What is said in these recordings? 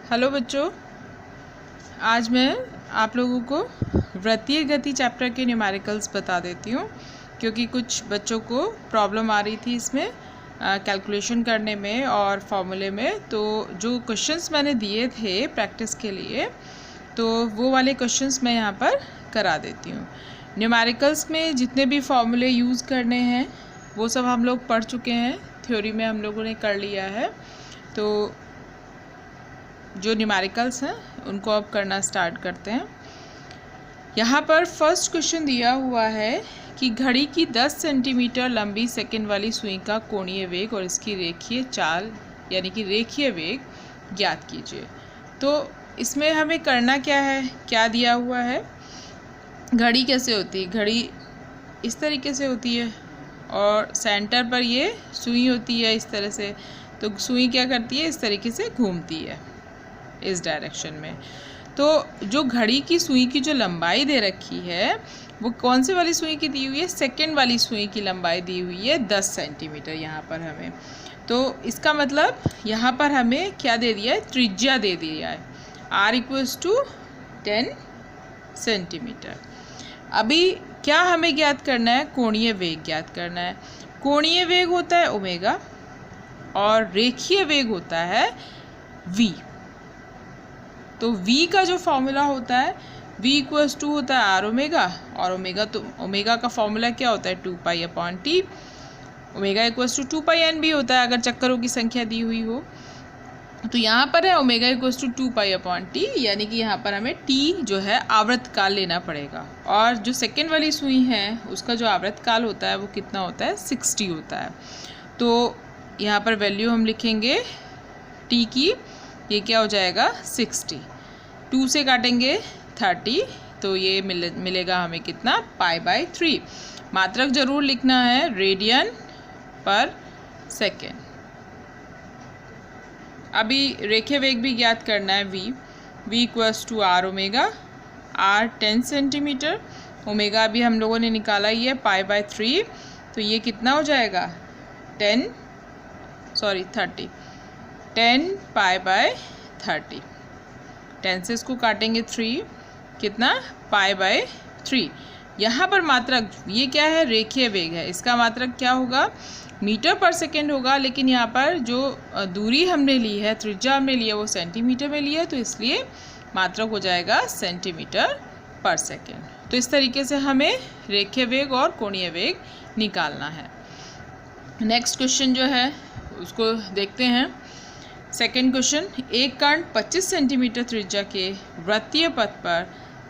Hello बच्चों, आज मैं आप लोगों को वृत्तीय गति चैप्टर के न्यूमेरिकल्स बता देती हूँ, क्योंकि कुछ बच्चों को प्रॉब्लम आ रही थी इसमें कैलकुलेशन करने में और फॉर्मूले में। तो जो क्वेश्चंस मैंने दिए थे प्रैक्टिस के लिए, तो वो वाले क्वेश्चंस मैं यहाँ पर करा देती हूँ। न्यूमेरिकल्स में जितने भी फॉर्मूले यूज़ करने हैं वो सब हम लोग पढ़ चुके हैं, थ्योरी में हम लोगों ने कर लिया है। तो जो न्यूमेरिकल्स हैं उनको अब करना स्टार्ट करते हैं। यहाँ पर फर्स्ट क्वेश्चन दिया हुआ है कि घड़ी की 10 सेंटीमीटर लंबी सेकंड वाली सुई का कोणीय वेग और इसकी रेखीय चाल यानी कि रेखीय वेग ज्ञात कीजिए। तो इसमें हमें करना क्या है, क्या दिया हुआ है, घड़ी कैसे होती है, घड़ी इस तरीके से होती है और सेंटर पर ये सुई होती है इस तरह से। तो सुई क्या करती है, इस तरीके से घूमती है इस डायरेक्शन में। तो जो घड़ी की सुई की जो लंबाई दे रखी है वो कौन से वाली सुई की दी हुई है, सेकंड वाली सुई की लंबाई दी हुई है 10 सेंटीमीटर यहाँ पर हमें। तो इसका मतलब यहाँ पर हमें क्या दे दिया है, त्रिज्या दे दिया है r = 10 सेंटीमीटर। अभी क्या हमें ज्ञात करना है, कोणीय वेग ज्ञात करना है। कोणीय वेग होता है ओमेगा और रेखीय वेग होता है v। तो v का जो फॉर्मूला होता है v = होता है r ओमेगा, और ओमेगा का फॉर्मूला क्या होता है 2π/t। ओमेगा = 2πn भी होता है अगर चक्करों की संख्या दी हुई हो। तो यहाँ पर है ओमेगा = 2π/t, यानी कि यहाँ पर हमें t जो है आवर्तकाल लेना पड़ेगा। और जो सेकेंड वाली सुई है उसका जो आवर्तकाल होता है वो कितना होता है, 60 होता है। तो यहाँ पर वैल्यू हम लिखेंगे t की, ये क्या हो जाएगा 60, 2 से काटेंगे 30, तो ये मिलेगा हमें कितना, π/3। मात्रक जरूर लिखना है, रेडियन पर सेकेंड। अभी रेखीय वेग भी ज्ञात करना है v = r omega, r 10 centimetre, omega भी हम लोगों ने निकाला ही है π/3। तो ये कितना हो जाएगा 10 π/30। 10 से इसको काटेंगे 3, कितना π/3। यहाँ पर मात्रक ये क्या है, रेखीय वेग है, इसका मात्रक क्या होगा, मीटर पर सेकेंड होगा। लेकिन यहाँ पर जो दूरी हमने ली है, त्रिज्या हमने लिया वो सेंटीमीटर में लिया है, तो इसलिए मात्रक हो जाएगा सेंटीमीटर पर सेकेंड। तो इस तरीके से हमें रेखीय वेग और कोणीय वेग निकालना है। नेक्स्ट क्वेश्चन जो है उसको देखते हैं। सेकेंड क्वेश्चन, एक कण 25 सेंटीमीटर त्रिज्या के वृत्तीय पथ पर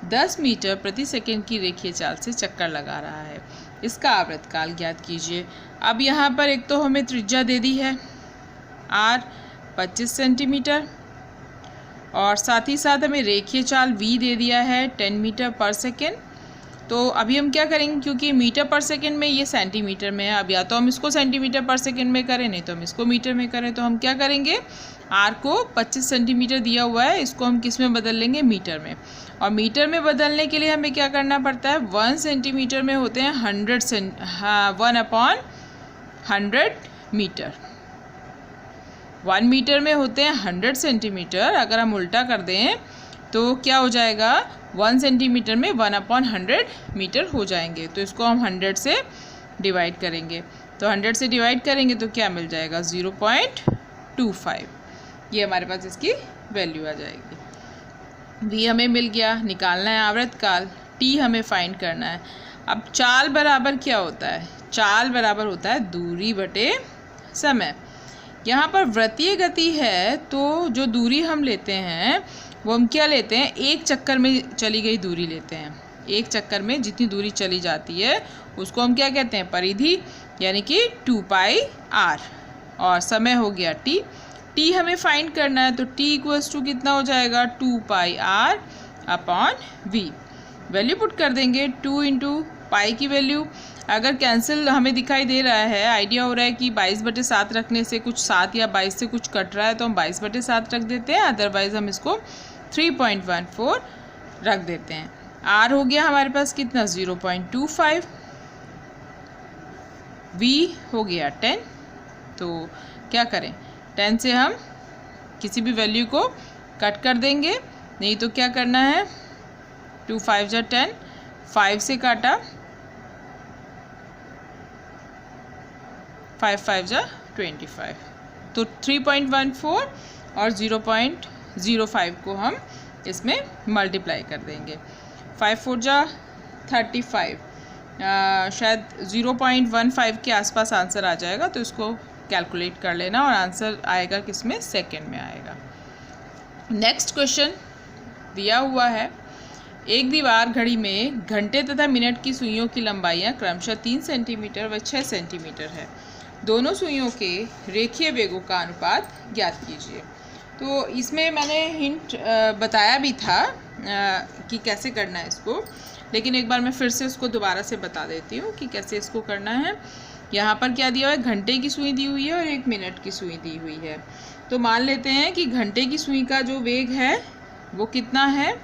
10 मीटर प्रति सेकंड की रेखीय चाल से चक्कर लगा रहा है, इसका आवर्तकाल ज्ञात कीजिए। अब यहाँ पर एक तो हमें त्रिज्या दे दी है r 25 सेंटीमीटर और साथ ही साथ हमें रेखीय चाल v दे दिया है 10 मीटर पर सेकेंड। तो अभी हम क्या करेंगे, क्योंकि मीटर पर सेकेंड में ये सेंटीमीटर में है, अब या तो हम इसको सेंटीमीटर पर सेकेंड में करें, नहीं तो हम इसको मीटर में करें। तो हम क्या करेंगे, r को 25 सेंटीमीटर दिया हुआ है, इसको हम किस में बदल लेंगे, मीटर में। और मीटर में बदलने के लिए हमें क्या करना पड़ता है, 1 सेंटीमीटर में होते हैं 1/100 मीटर, 1 मीटर में होते हैं 100 सेंटीमीटर। अगर हम उल्टा कर दें तो क्या हो जाएगा, 1 सेंटीमीटर में 1/100 मीटर हो जाएंगे। तो इसको हम 100 से डिवाइड करेंगे, तो 100 से डिवाइड करेंगे तो क्या मिल जाएगा 0.25। ये हमारे पास इसकी वैल्यू आ जाएगी। v हमें मिल गया, निकालना है आवर्तकाल, t हमें फाइंड करना है। अब चाल बराबर क्या होता है, चाल बराबर होता है दूरी बटे समय। यहाँ पर वृत्तीय गति है तो जो दूरी हम लेते हैं वो हम क्या लेते हैं, एक चक्कर में चली गई दूरी लेते हैं। एक चक्कर में जितनी दूरी चली जाती है उसको हम क्या कहते हैं, परिधि, यानी कि 2πr। और समय हो गया t हमें फाइंड करना है, तो t = कितना हो जाएगा 2πr/v। वैल्यू पुट कर देंगे, 2 × पाई की वैल्यू अगर कैंसिल हमें दिखाई दे रहा है, आइडिया हो रहा है कि 22/7 रखने से कुछ 7 या 22 से कुछ कट रहा है, तो हम 22/7 रख देते हैं, अदरवाइज हम इसको 3.14 रख देते हैं। r हो गया हमारे पास कितना 0.25, v हो गया 10। तो क्या करें, 10 से हम किसी भी वैल्यू को कट कर देंगे, नहीं तो क्या करना है, 2 5 जा 10, 5 से काटा, 5 5 जा 25, तो 3.14 और 0.05 को हम इसमें मल्टीप्लाई कर देंगे। 5 4 जा 35, शायद 0.15 के आसपास आंसर आ जाएगा, तो इसको कैलकुलेट कर लेना और आंसर आएगा किसमें, सेकेंड में आएगा। नेक्स्ट क्वेश्चन दिया हुआ है, एक दीवार घड़ी में घंटे तथा मिनट की सुइयों की लंबाइयाँ क्रमशः 3 सेंटीमीटर व 6 सेंटीमीटर है। दोनों सुइयों के रेखीय वेगों का अनुपात ज्ञात कीजिए। तो इसमें मैंने हिंट बताया भी था कि कैसे करना है इसको, लेकिन एक बार मैं फिर से उसको दोबारा से बता देती हूँ कि कैसे इसको करना है। यहाँ पर क्या दिया हुआ है, घंटे की सुई दी हुई है और एक मिनट की सुई दी हुई है। तो मान लेते हैं कि घंटे की सुई का जो वेग है वो कितना है,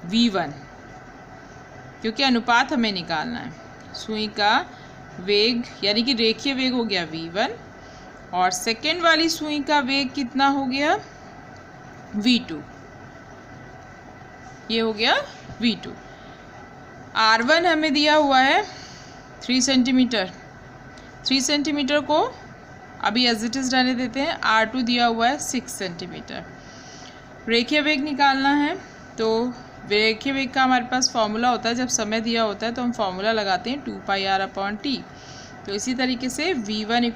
v1, क्योंकि अनुपात हमें निकालना है। सुई का वेग यानी कि रेखीय वेग हो गया v1, और सेकेंड वाली सुई का वेग कितना हो गया, v2, ये हो गया v2। r1 हमें दिया हुआ है 3 सेंटीमीटर, 3 सेंटीमीटर को अभी एज इट इज़ रहने देते हैं। r2 दिया हुआ है 6 सेंटीमीटर। रेखीय वेग निकालना है, तो रेखीय वेग का हमारे पास फॉर्मूला होता है, जब समय दिया होता है तो हम फॉर्मूला लगाते हैं 2πr/t। तो इसी तरीके से v1 =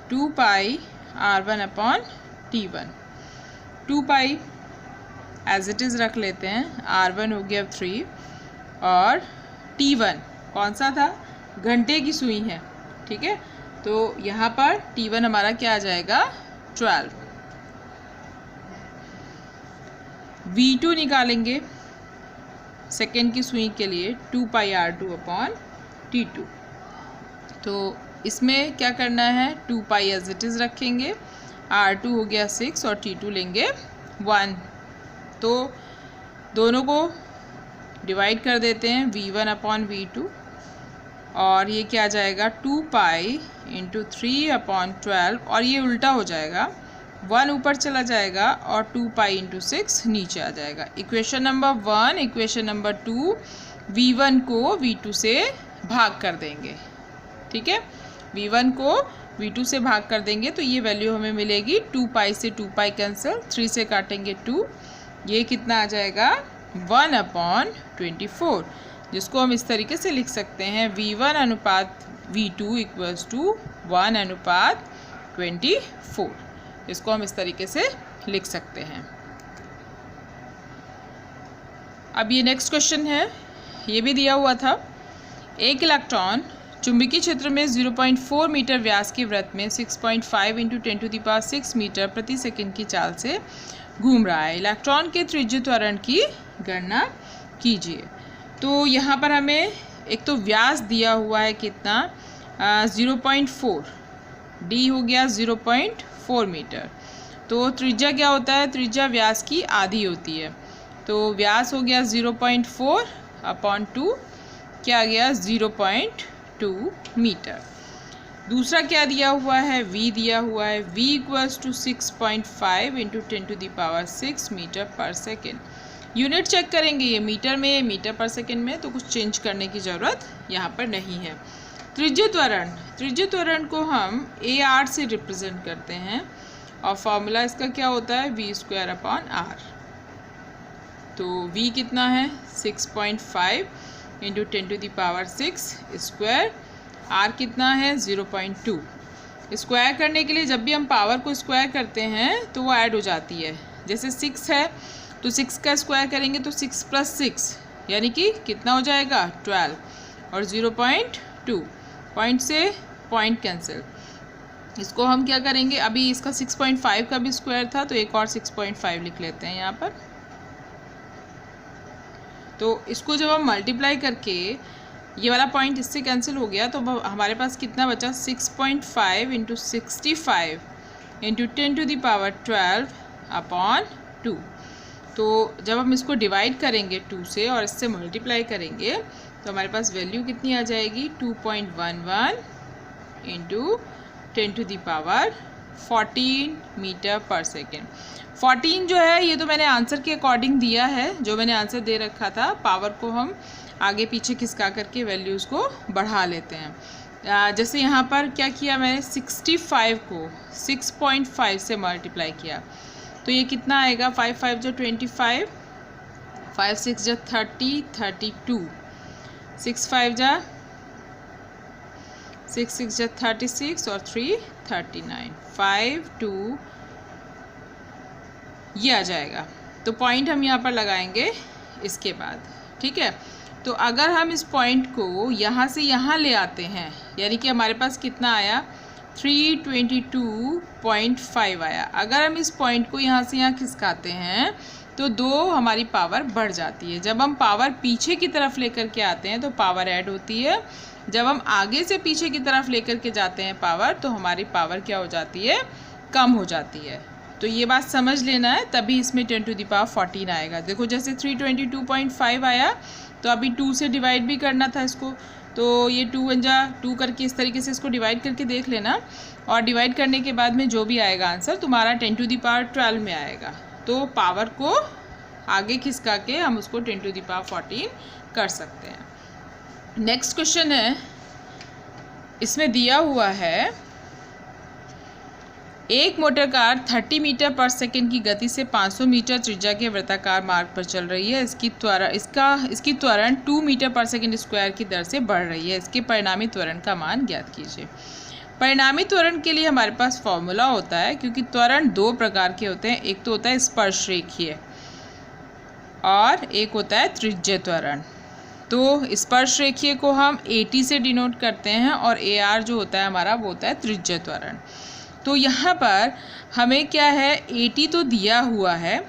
2πr1/t1। 2π as it is रख लेते हैं, r1 हो गया 3 और t1 कौन सा था, घंटे की सुई है, ठीक है। तो यहाँ पर t1 हमारा क्या आ जाएगा, 12। v2 निकालेंगे सेकेंड की सुई के लिए, 2πr2/t2। तो इसमें क्या करना है, 2π एज इट इज़ रखेंगे, r2 हो गया 6 और t2 लेंगे 1। तो दोनों को डिवाइड कर देते हैं, v1/v2, और ये क्या आ जाएगा, 2π × 3/12, और ये उल्टा हो जाएगा, 1 ऊपर चला जाएगा और 2π × 6 नीचे आ जाएगा। Equation number 1, equation number 2, v1 को v2 से भाग कर देंगे, ठीक है। v1 को v2 से भाग कर देंगे तो ये वैल्यू हमें मिलेगी, 2π से 2π कैंसिल, 3 से काटेंगे 2, ये कितना आ जाएगा, 1/24, जिसको हम इस तरीके से लिख सकते हैं, v1/v2 = 1/24। इसको हम इस तरीके से लिख सकते हैं। अब ये नेक्स्ट क्वेश्चन है, ये भी दिया हुआ था, एक इलेक्ट्रॉन चुंबकीय क्षेत्र में 0.4 मीटर व्यास के वृत्त में 6.5 × 10⁶ मीटर प्रति सेकंड की चाल से घूम रहा है। इलेक्ट्रॉन के त्रिज्य त्वरण की गणना कीजिए। तो यहाँ पर हमें एक तो व्यास दिया हुआ है कितना, 0.4, d हो गया 0.4 मीटर। तो त्रिज्या क्या होता है, त्रिज्या व्यास की आधी होती है। तो व्यास हो गया 0.4/2, क्या आ गया, 0.2 मीटर। दूसरा क्या दिया हुआ है, v दिया हुआ है, v = 6.5 × 10⁶ मीटर पर सेकेंड। यूनिट चेक करेंगे, ये मीटर में, मीटर पर सेकेंड में, तो कुछ चेंज करने की ज़रूरत यहाँ पर नहीं है। त्रिज्य त्वरण को हम AR से रिप्रेजेंट करते हैं और फॉर्मूला इसका क्या होता है, v²/r। तो v कितना है, 6.5 × 10⁶ स्क्वायर, r कितना है, 0.2। स्क्वायर करने के लिए जब भी हम पावर को स्क्वायर करते हैं तो वो ऐड हो जाती है। जैसे 6 है तो 6 का स्क्वायर करेंगे तो 6 + 6 यानी कि कितना हो जाएगा, 12, और 0.2, पॉइंट से पॉइंट कैंसिल। इसको हम क्या करेंगे, अभी इसका 6.5 का भी स्क्वायर था तो एक और 6.5 लिख लेते हैं यहाँ पर। तो इसको जब हम मल्टीप्लाई करके, ये वाला पॉइंट इससे कैंसिल हो गया, तो हमारे पास कितना बचा, 6.5 × 65 × 10⁻12/2। तो जब हम इसको डिवाइड करेंगे 2 से और इससे मल्टीप्लाई करेंगे तो हमारे पास वैल्यू कितनी आ जाएगी, 2.11 × 10⁻14 मीटर पर सेकेंड। 14 जो है ये तो मैंने आंसर के अकॉर्डिंग दिया है, जो मैंने आंसर दे रखा था। पावर को हम आगे पीछे खिसका करके वैल्यूज़ को बढ़ा लेते हैं। जैसे यहाँ पर क्या किया मैंने, 65 को 6.5 से मल्टीप्लाई किया, तो ये कितना आएगा, 5 5 जो 25, 5 6 जो 30, 32, 6 5 जा 6 6 जो 36 और 3 39, 5 2 ये आ जाएगा। तो पॉइंट हम यहाँ पर लगाएंगे इसके बाद, ठीक है। तो अगर हम इस पॉइंट को यहाँ से यहाँ ले आते हैं, यानी कि हमारे पास कितना आया, 322.5 आया। अगर हम इस पॉइंट को यहाँ से यहाँ खिसकाते हैं तो 2 हमारी पावर बढ़ जाती है। जब हम पावर पीछे की तरफ लेकर के आते हैं तो पावर ऐड होती है, जब हम आगे से पीछे की तरफ लेकर के जाते हैं पावर, तो हमारी पावर क्या हो जाती है, कम हो जाती है। तो ये बात समझ लेना है, तभी इसमें 10 to the power 14 आएगा। देखो जैसे 322.5 आया, तो अभी 2 से डिवाइड भी करना था इसको, तो ये 2 1 जा 2 करके इस तरीके से इसको डिवाइड करके देख लेना, और डिवाइड करने के बाद में जो भी आएगा आंसर तुम्हारा 10 to the power 12 में आएगा। तो पावर को आगे खिसका के हम उसको 10 to the power 14 कर सकते हैं। नेक्स्ट क्वेश्चन है, इसमें दिया हुआ है एक मोटर कार 30 मीटर पर सेकंड की गति से 500 मीटर त्रिज्या के वृत्ताकार मार्ग पर चल रही है। इसकी त्वरण 2 मीटर पर सेकंड स्क्वायर की दर से बढ़ रही है। इसके परिणामी त्वरण का मान ज्ञात कीजिए। परिणामी त्वरण के लिए हमारे पास फॉर्मूला होता है, क्योंकि त्वरण 2 प्रकार के होते हैं, एक तो होता है स्पर्श रेखीय और एक होता है त्रिज्य त्वरण। तो स्पर्श रेखीय को हम AT से डिनोट करते हैं और AR जो होता है हमारा वो होता है त्रिज्य त्वरण। तो यहाँ पर हमें क्या है, AT तो दिया हुआ है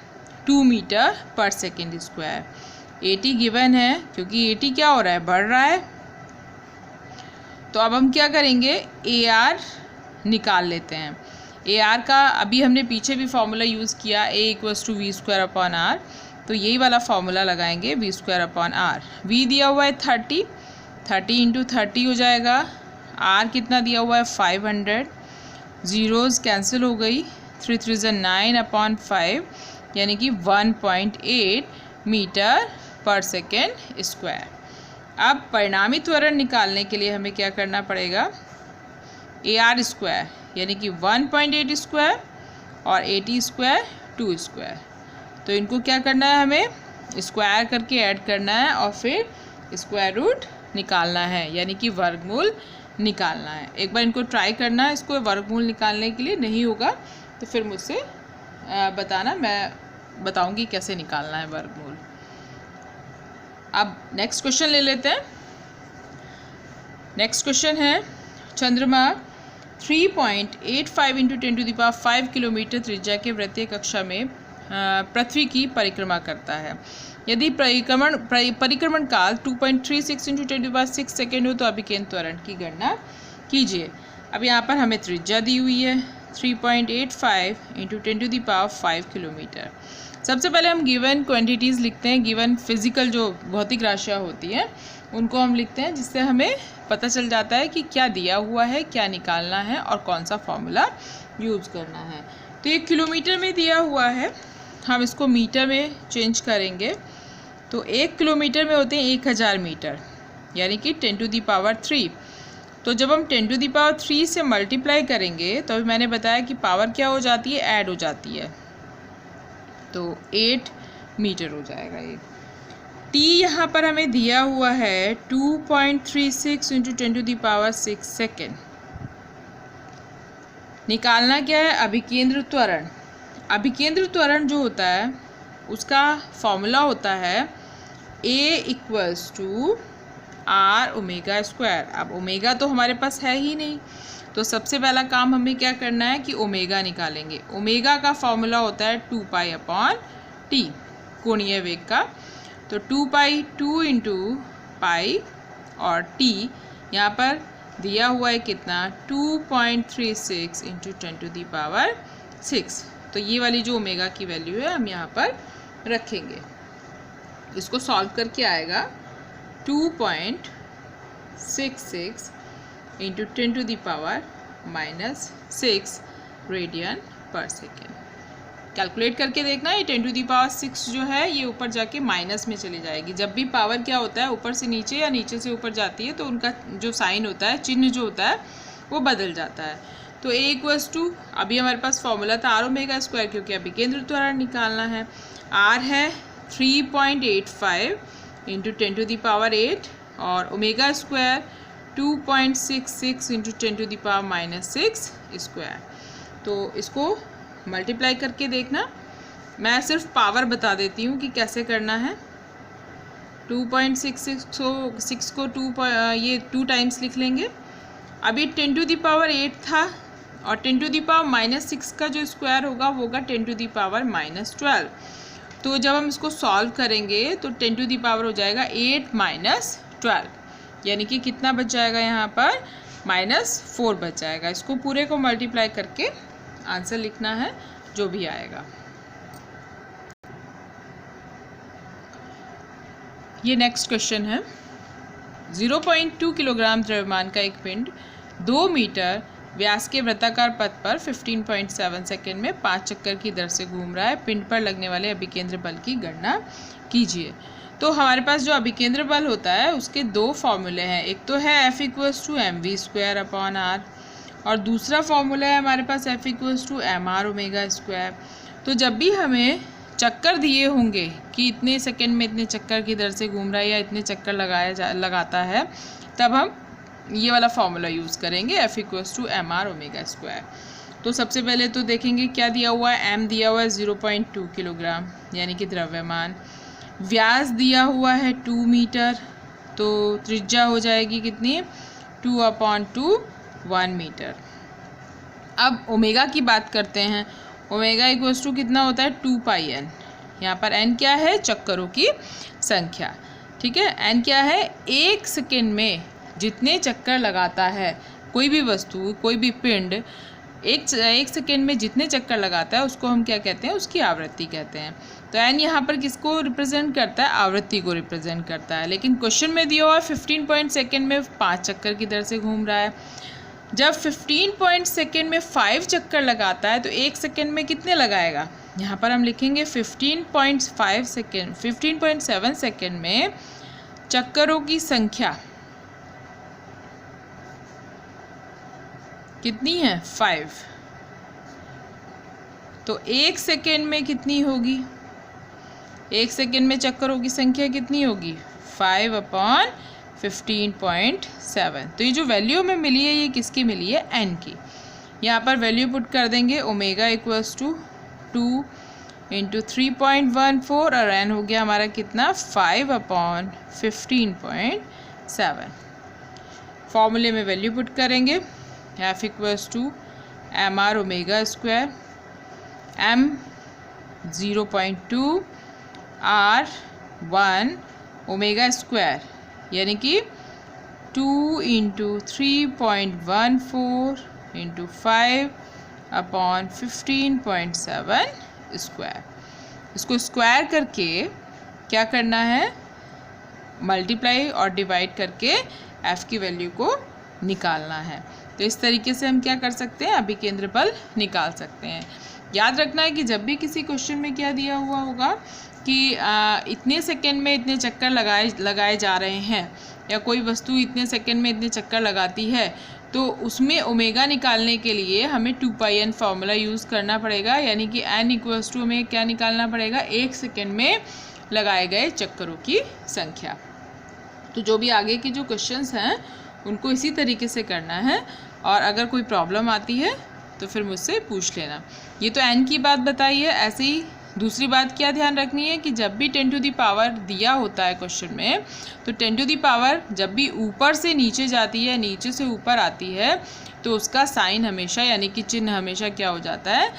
2 मीटर पर सेकेंड स्क्वायर, AT गिवन है, क्योंकि AT क्या हो रहा है, बढ़ रहा है। तो अब हम क्या करेंगे, AR निकाल लेते हैं। AR का अभी हमने पीछे भी फॉर्मूला यूज़ किया, A = v²/r, तो यही वाला फॉर्मूला लगाएंगे, v²/r। v दिया हुआ है 30 × 30 हो जाएगा। r कितना दिया हुआ है 500, ज़ीरोज़ कैंसिल हो गई, 3 3 = 9/5, यानी कि 1.8 मीटर पर सेकेंड स्क्वायर। अब परिणामी त्वरण निकालने के लिए हमें क्या करना पड़ेगा, AR² यानी कि 1.8 स्क्वायर और AT² 2 स्क्वायर। तो इनको क्या करना है, हमें स्क्वायर करके ऐड करना है और फिर स्क्वायर रूट निकालना है, यानी कि वर्गमूल निकालना है। एक बार इनको ट्राई करना है, इसको वर्गमूल निकालने के लिए नहीं होगा तो फिर मुझसे बताना, मैं बताऊंगी कैसे निकालना है वर्गमूल। अब नेक्स्ट क्वेश्चन ले लेते हैं। नेक्स्ट क्वेश्चन है, चंद्रमा 3.85 × 10⁵ किलोमीटर त्रिज्या के वृत्तीय कक्षा में पृथ्वी की परिक्रमा करता है। यदि परिक्रमण काल 2.36 × 10⁶ सेकेंड हो तो अभिकेंद्र त्वरण की गणना कीजिए। अब यहाँ पर हमें त्रिज्या दी हुई है 3.85 × 10⁵ किलोमीटर। सबसे पहले हम गिवन क्वांटिटीज़ लिखते हैं, गिवन फिजिकल जो भौतिक राशियाँ होती हैं उनको हम लिखते हैं, जिससे हमें पता चल जाता है कि क्या दिया हुआ है, क्या निकालना है और कौन सा फॉर्मूला यूज़ करना है। तो ये किलोमीटर में दिया हुआ है, हम इसको मीटर में चेंज करेंगे। तो 1 किलोमीटर में होते हैं 1000 मीटर, यानी कि 10⁻3। तो जब हम 10⁻3 से मल्टीप्लाई करेंगे तो अभी मैंने बताया कि पावर क्या हो जाती है, ऐड हो जाती है, तो 8 मीटर हो जाएगा ये। T यहाँ पर हमें दिया हुआ है 2.36 × 10⁶ सेकेंड। निकालना क्या है, अभिकेंद्र त्वरण। अभिकेंद्र त्वरण जो होता है उसका फॉर्मूला होता है A = r⍵²। अब ओमेगा तो हमारे पास है ही नहीं, तो सबसे पहला काम हमें क्या करना है कि ओमेगा निकालेंगे। ओमेगा का फॉर्मूला होता है 2π/T, कोणीय वेग का। तो 2π 2 × π और T यहाँ पर दिया हुआ है कितना, 2.36 × 10⁶। तो ये वाली जो ओमेगा की वैल्यू है हम यहाँ पर रखेंगे। इसको सॉल्व करके आएगा 2.66 × 10⁻⁻6 रेडियन पर सेकेंड। 2.66 × 10⁻⁻6 रेडियन पर सेकेंड। 2.66 × 10⁻⁻6 रेडियन पर सेकेंड। 2.66 × 10⁻⁻6 रेडियन पर सेकेंड। 2.66 × 10⁻⁻6 रेडियन पर सेकेंड। कैलकुलेट करके देखना, ये 10⁶ जो है ये ऊपर जाके माइनस में चली जाएगी। जब भी पावर क्या होता है ऊपर से नीचे या नीचे से ऊपर जाती है तो उनका जो साइन होता है, चिन्ह जो होता है वो बदल जाता है। तो A अभी हमारे पास फॉर्मूला था r⍵² क्योंकि अभी केंद्र द्वारा निकालना है। r है 3.85 इंटू 10⁸ और ω² 2.66 इंटू 10⁻⁻6²। तो इसको मल्टीप्लाई करके देखना। मैं सिर्फ पावर बता देती हूँ कि कैसे करना है। 2.66 को 2 टाइम्स लिख लेंगे। अभी 10⁸ था और 10⁻⁻6 का जो स्क्वायर होगा वो होगा 10⁻⁻12। तो जब हम इसको सॉल्व करेंगे तो 10⁻ हो जाएगा 8 - 12, यानी कि कितना बच जाएगा यहाँ पर -4 बच जाएगा। इसको पूरे को मल्टीप्लाई करके आंसर लिखना है जो भी आएगा। ये नेक्स्ट क्वेश्चन है। 0.2 किलोग्राम द्रव्यमान का एक पिंड 2 मीटर व्यास के वृत्ताकार पथ पर 15.7 सेकेंड में 5 चक्कर की दर से घूम रहा है। पिंड पर लगने वाले अभिकेंद्र बल की गणना कीजिए। तो हमारे पास जो अभिकेंद्र बल होता है उसके 2 फॉर्मूले हैं। एक तो है F = mv²/r और दूसरा फॉर्मूला है हमारे पास F = mr⍵²। तो जब भी हमें चक्कर दिए होंगे कि इतने सेकंड में इतने चक्कर की दर से घूम रहा है या इतने चक्कर लगाता है, तब हम ये वाला फॉर्मूला यूज़ करेंगे F = mr⍵²। तो सबसे पहले तो देखेंगे क्या दिया हुआ है। m दिया हुआ है 0.2 किलोग्राम यानी कि द्रव्यमान। व्यास दिया हुआ है 2 मीटर, तो त्रिज्या हो जाएगी कितनी 2/2 1 मीटर। अब ओमेगा की बात करते हैं। ओमेगा = कितना होता है 2πn। यहाँ पर n क्या है, चक्करों की संख्या। ठीक है, n क्या है, 1 सेकेंड में जितने चक्कर लगाता है कोई भी वस्तु, कोई भी पिंड, एक सेकेंड में जितने चक्कर लगाता है उसको हम क्या कहते हैं, उसकी आवृत्ति कहते हैं। तो n यहाँ पर किसको रिप्रेजेंट करता है, आवृत्ति को रिप्रेजेंट करता है। लेकिन क्वेश्चन में दिया हुआ 15 सेकेंड में 5 चक्कर की दर से घूम रहा है। जब 15 सेकेंड में 5 चक्कर लगाता है तो 1 सेकेंड में कितने लगाएगा, यहाँ पर हम लिखेंगे 15.7 सेकेंड में चक्करों की संख्या कितनी है 5। तो 1 सेकेंड में कितनी होगी, 1 सेकेंड में चक्करों की संख्या कितनी होगी 5/15.7। तो ये जो वैल्यू हमें मिली है ये किसकी मिली है, n की। यहाँ पर वैल्यू पुट कर देंगे। ओमेगा = 2 × 3.14 और n हो गया हमारा कितना 5/15.7। फॉर्मूले में वैल्यू पुट करेंगे। F = mr⍵², m 0.2, r 1 ω², यानी कि 2 × 3.14 × 5/15.7 स्क्वायर। इसको स्क्वायर करके क्या करना है, मल्टीप्लाई और डिवाइड करके F की वैल्यू को निकालना है। तो इस तरीके से हम क्या कर सकते हैं, अभिकेंद्र बल निकाल सकते हैं। याद रखना है कि जब भी किसी क्वेश्चन में क्या दिया हुआ होगा कि इतने सेकंड में इतने चक्कर लगाए जा रहे हैं या कोई वस्तु इतने सेकंड में इतने चक्कर लगाती है, तो उसमें ओमेगा निकालने के लिए हमें 2πn फार्मूला यूज़ करना पड़ेगा। यानी कि n = हमें क्या निकालना पड़ेगा, 1 सेकेंड में लगाए गए चक्करों की संख्या। तो जो भी आगे के जो क्वेश्चंस हैं उनको इसी तरीके से करना है, और अगर कोई प्रॉब्लम आती है तो फिर मुझसे पूछ लेना। ये तो n की बात बताई है। ऐसे ही दूसरी बात क्या ध्यान रखनी है कि जब भी 10⁻ दिया होता है क्वेश्चन में, तो 10⁻ जब भी ऊपर से नीचे जाती है, नीचे से ऊपर आती है, तो उसका साइन हमेशा, यानी कि चिन्ह हमेशा क्या हो जाता है,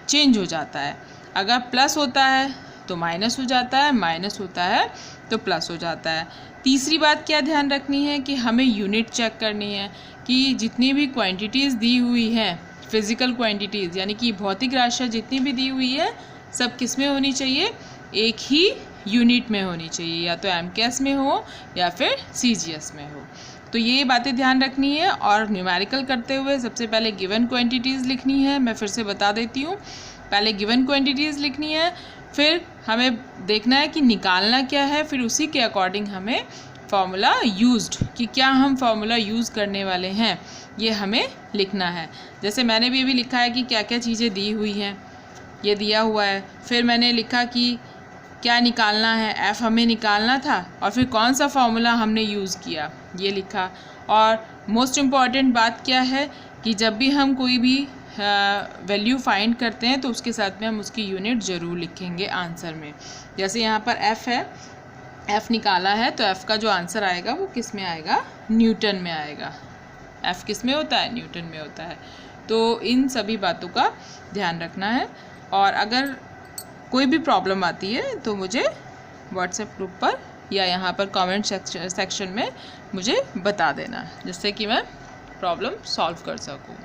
चेंज हो जाता है। अगर प्लस होता है तो माइनस हो जाता है, माइनस होता है तो प्लस हो जाता है। तीसरी बात क्या ध्यान रखनी है कि हमें यूनिट चेक करनी है कि जितनी भी क्वांटिटीज़ दी हुई हैं, फिज़िकल क्वांटिटीज़ यानी कि भौतिक राशियाँ जितनी भी दी हुई है, सब किस में होनी चाहिए, एक ही यूनिट में होनी चाहिए, या तो MKS में हो या फिर CGS में हो। तो ये बातें ध्यान रखनी है। और न्यूमेरिकल करते हुए सबसे पहले गिवन क्वांटिटीज़ लिखनी है। मैं फिर से बता देती हूँ पहले गिवन क्वांटिटीज़ लिखनी है, फिर हमें देखना है कि निकालना क्या है, फिर उसी के अकॉर्डिंग हमें फार्मूला यूज्ड कि क्या हम फार्मूला यूज़ करने वाले हैं ये हमें लिखना है। जैसे मैंने भी अभी लिखा है कि क्या क्या चीज़ें दी हुई हैं, ये दिया हुआ है। फिर मैंने लिखा कि क्या निकालना है, एफ़ हमें निकालना था, और फिर कौन सा फार्मूला हमने यूज़ किया ये लिखा। और मोस्ट इम्पॉर्टेंट बात क्या है कि जब भी हम कोई भी वैल्यू फाइंड करते हैं तो उसके साथ में हम उसकी यूनिट ज़रूर लिखेंगे आंसर में। जैसे यहाँ पर एफ़ है, एफ़ निकाला है तो एफ़ का जो आंसर आएगा वो किस में आएगा, न्यूटन में आएगा। एफ़ किस में होता है, न्यूटन में होता है। तो इन सभी बातों का ध्यान रखना है। और अगर कोई भी प्रॉब्लम आती है तो मुझे व्हाट्सएप ग्रुप पर या यहाँ पर कमेंट सेक्शन में मुझे बता देना, जिससे कि मैं प्रॉब्लम सॉल्व कर सकूँ।